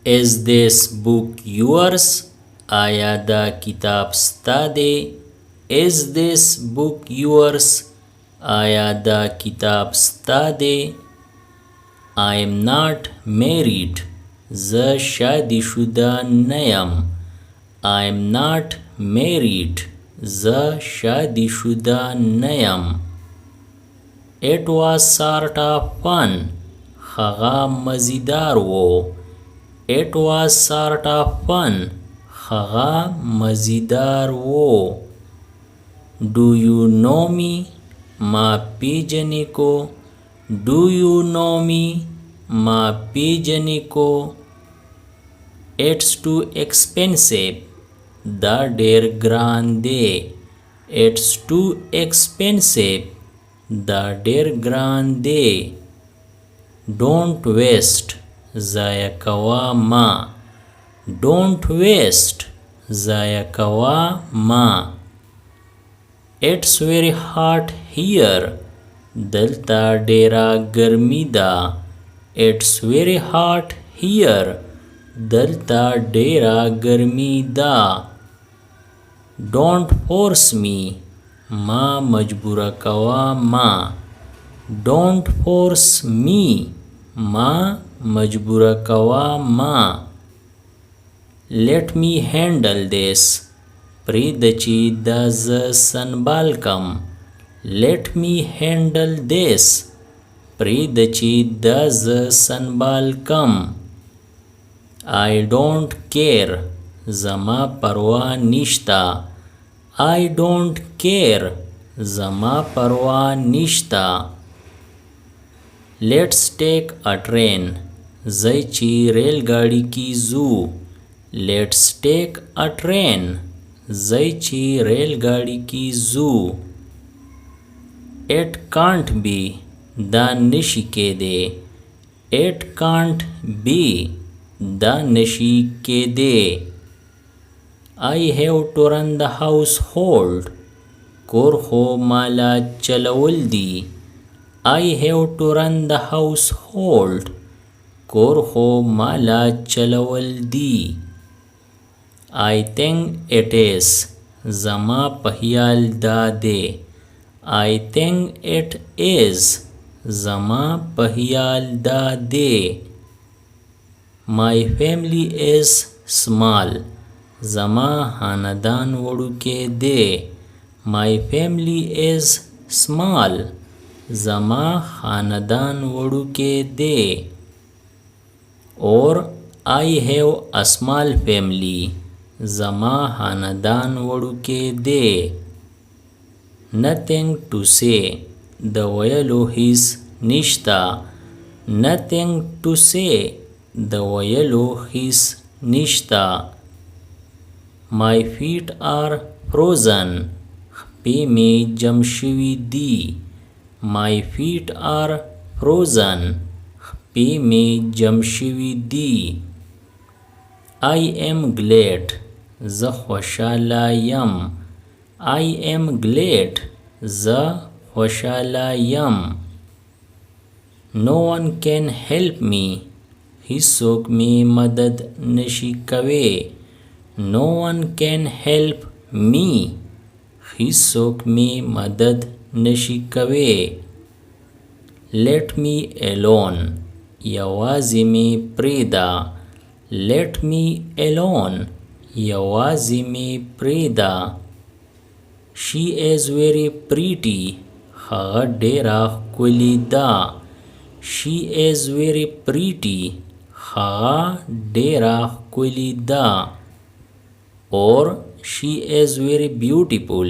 Is this book yours? आया दा किताब स्ता दे. Is this book yours? आया दा किताब स्ता दे. I am not married. ز शादी शुदा नयम. I am not married. ز शादी शुदा नयम. It was sort of fun. خغا مزیدار و. It was sort of fun. خغا مزیدار و. Do you know me? ما پیجنی کو. Do you know me? ما پیجنی کو. It's too expensive. دا ډیر ګران دی. It's too expensive. دا ډیر ګران دی. Don't waste. ضایع کوا ما. Don't waste. ضایع کوا ما. It's very hot here. دلتا ډیرا ګرمی دا. It's very hot here. دلتا ډیرا ګرمی دا. Don't force me. ما مجبور کوا ما. Don't force me. ما مجبور کوا ما. Let me handle this. پرید چی دا ز سنبال کم. Let me handle this. پرید چی دا ز سنبال کم. I don't care. زما پروا نشتا. I don't care. زما پروا نشتا. Let's take a train. زی چی ریل گاڑی کی زو. Let's take a train. زی چی ریل گاڑی کی زو. It can't be. دا نشی کے دے. It can't be. دا نشی کے دے. I have to run the household. کور خو مالا چلول دی. I have to run the household. کور خو مالا چلول دی. I think it is. زما پہیال دا دے. I think it is. زما پہیال دا دے. My family is small. زما خاندان وڑو کے دے. My family is small. زما خاندان وڑو کے دے. اور I have a small family. زما خاندان وڑو کے دے. Nothing to say. د ویلو هیڅ نشتا. Nothing to say. د ویلو هیڅ نشتا. My feet are frozen. خپې می جم شوي دي. My feet are frozen. خپې می جم شوي دي. I am glad. زه خوشاله یم. I am glad. زه خوشاله یم. No one can help me. هیڅوک می مدد نشي کوي. No one can help me. هیڅوک می مدد نشي کوي. Let me alone. یوازې می پریدا. Let me alone. یوازې می پریدا. She is very pretty. هغه ډیره ښکلې ده. She is very pretty. هغه ډیره ښکلې ده. Or she is very beautiful.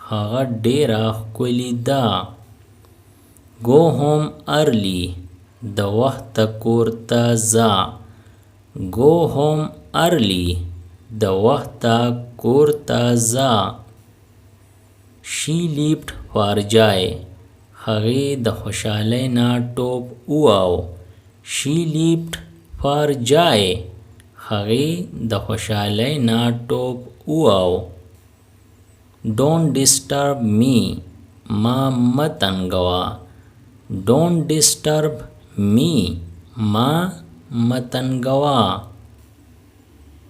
هغه ډیره ښکلې ده. Go home early. د وخت کور ته ځه. Go home early. د وخت کور ته ځه. She leaped for joy. هغې د خوشحالۍ نه ټوپ وواو. She leaped for joy. هغې د خوشحالۍ نه ټوپ وواو. Don't disturb me. ما متنګوه. Don't disturb me. ما متنګوه.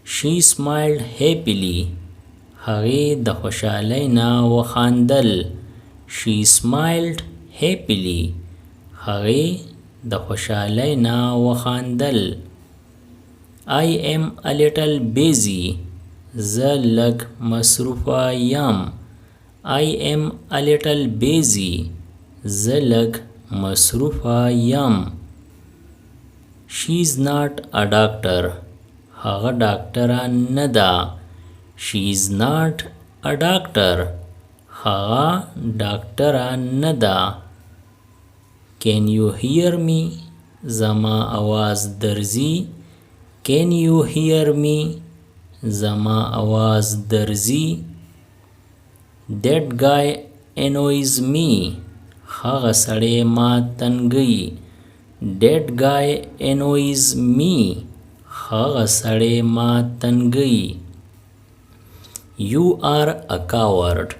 She smiled happily. هغې د خوشحالۍ نه وخندل. She smiled happily. هغې د خوشحالۍ نه وخندل. I am a little busy. زه لږ مصروفه یم. I am a little busy. زه لږ مصروفه یم. She is not a doctor. هغه ډاکټره نه ده. She is not a doctor. هغه ډاکټره نه ده. Can you hear me? زما آواز درځي. Can you hear me? زما آواز درځي. That guy annoys me. هغه سړی ما تنګوي. That guy annoys me. هغه سړی ما تنګوي. You are a coward.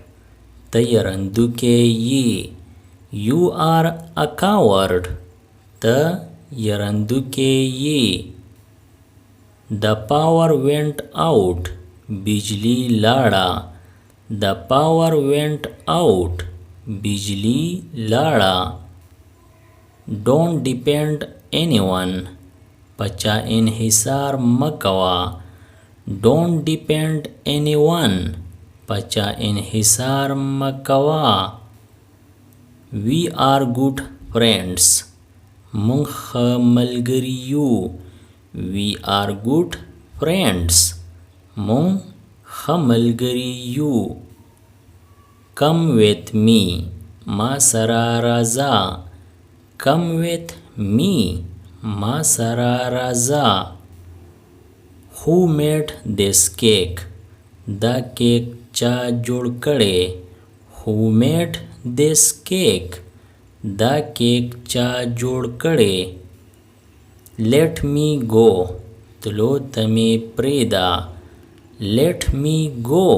ته یرندوکی یې. You are a coward. ته یرندوکی یې. The power went out. بجلی لاړه. The power went out. بجلی لاړه. Don't depend anyone. پچا انحصار مکوا. Don't depend anyone. پچا انحصار مکوا. We are good friends. مونږ ښه ملګري یو. We are good friends. مونږ ښه ملګري یو. Come with me. ما سره راځه. Come with me. ما سره راځه. Who made this cake? دا کیک چا جوړ کړی؟ Who made this cake? دا کیک چا جوړ کړی؟ Let me go. تلو ته مې پرېږده. Let me go.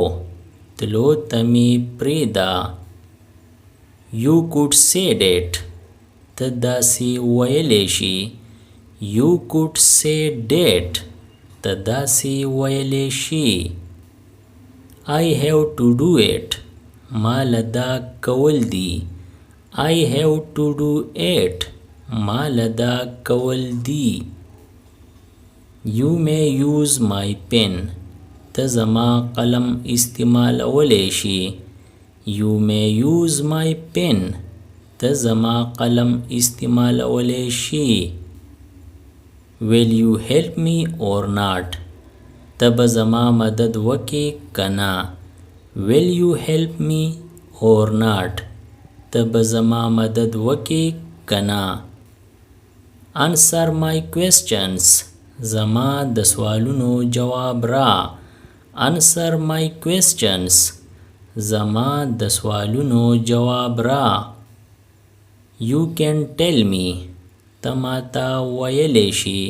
تلو ته مې پرېږده. You could say that. ته داسې ویلی شي. You could say that. ته داسې ویلی شي. I have to do it. ما له دا کول دي. I have to do it. ما له دا کول دي. You may use my pen. ته زما قلم استعمالولی شي. You may use my pen. ته زما قلم استعمالولی شي. Will you help me or not? ته به زما مدد وکې که نه. Will you help me or not? ته به زما مدد وکې که نه. Answer my questions. زما د سوالونو جواب را. Answer my questions. زما د سوالونو جواب را. You can tell me. ته ماته ویلی شي.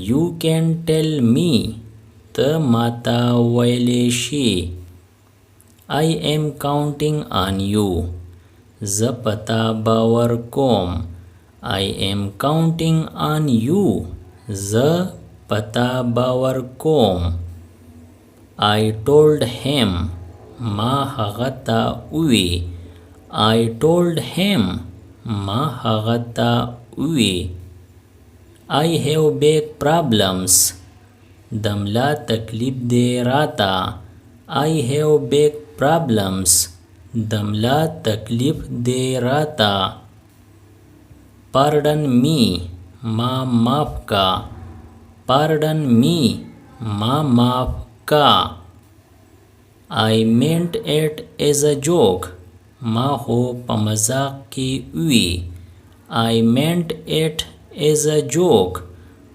You can tell me. ته ماته ویلی شي. I am counting on you. زه پتا باور کوم. I am counting on you. زه پتا باور کوم. I told him. ما هغه ته ووی. I told him. ما هغه ته ووی. I have big problems. د ملا تکلیف دی راته. I have big problems. د ملا تکلیف دی راته. Pardon me. ما معاف کا. Pardon me. ما معاف کا. I meant it as a joke. ما خو په مذاق کې وی. I meant it as a joke.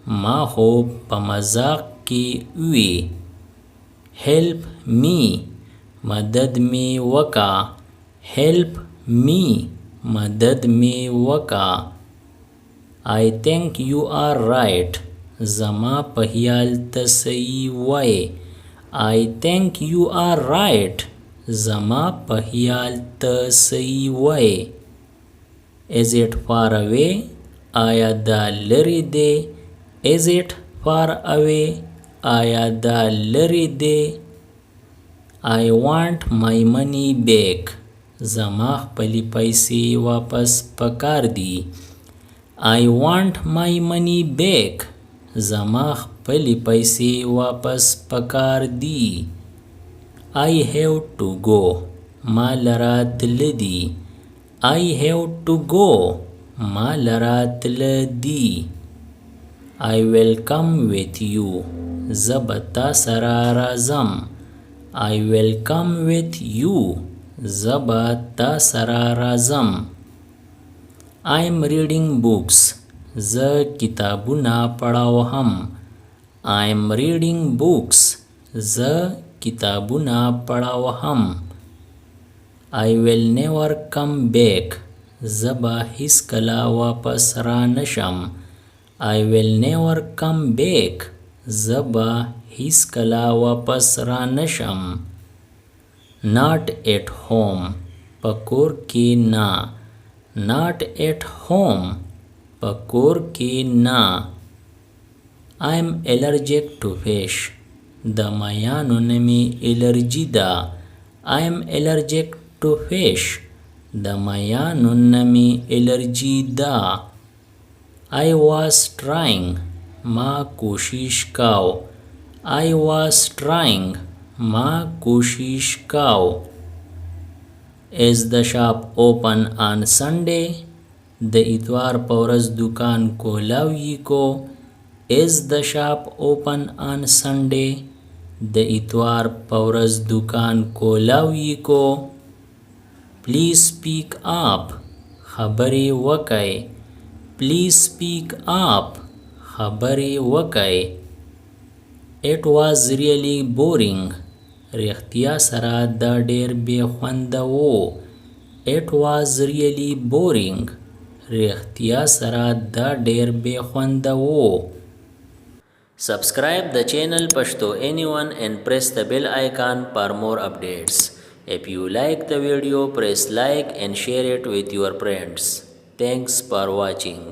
ما خو په مذاق کې وی. Help me. مدد می وکا. Help me. مدد می وکا. I think you are right. زما په خیال ته صحیح وای. I think you are right. زما په خیال ته صحیح وای. Is it far away? آیا دا لرې دی؟ Is it far away? آیا دا لرې دی؟ I want my money back. زما خپلې پیسې واپس پکار دي. I want my money back. زما خپلې پیسې واپس پکار دي. I have to go. ما لره تله دي. I have to go. ما لره تله دي. I will come with you. زه به تا سره راځم. I will come with you. زه به تا سره راځم. I'm reading books. زه کتابونه پړاوهم. I'm reading books. زه کتابونه پړاوهم. I will never come back. زه به هیڅکله واپس را نشم. I will never come back. زه به هیڅکله واپس را نشم. Not at home. په کور کې نه. Not at home. په کور کې نه. I'm allergic to fish. د مایانو نه مې الرجي ده. I'm allergic to fish. د مایانو نه مې الرجي ده. I was trying. ما کوشش کاو. I was trying. ما کوشش کاو. Is the shop open on Sunday? د اتوار په ورځ دکان کولاوي کو. Is the shop open on Sunday? د اتوار په ورځ دکان کولاوي کو. Please speak up. خبرې وکئ. Please speak up. خبرې وکئ. It was really boring. رښتیا سره دا ډېر بې خونده و. It was really boring. رښتیا سره دا ډېر بې خونده و. Subscribe the channel Pashto Anyone and press the bell icon for more updates. If you like the video, press like and share it with your friends. Thanks for watching.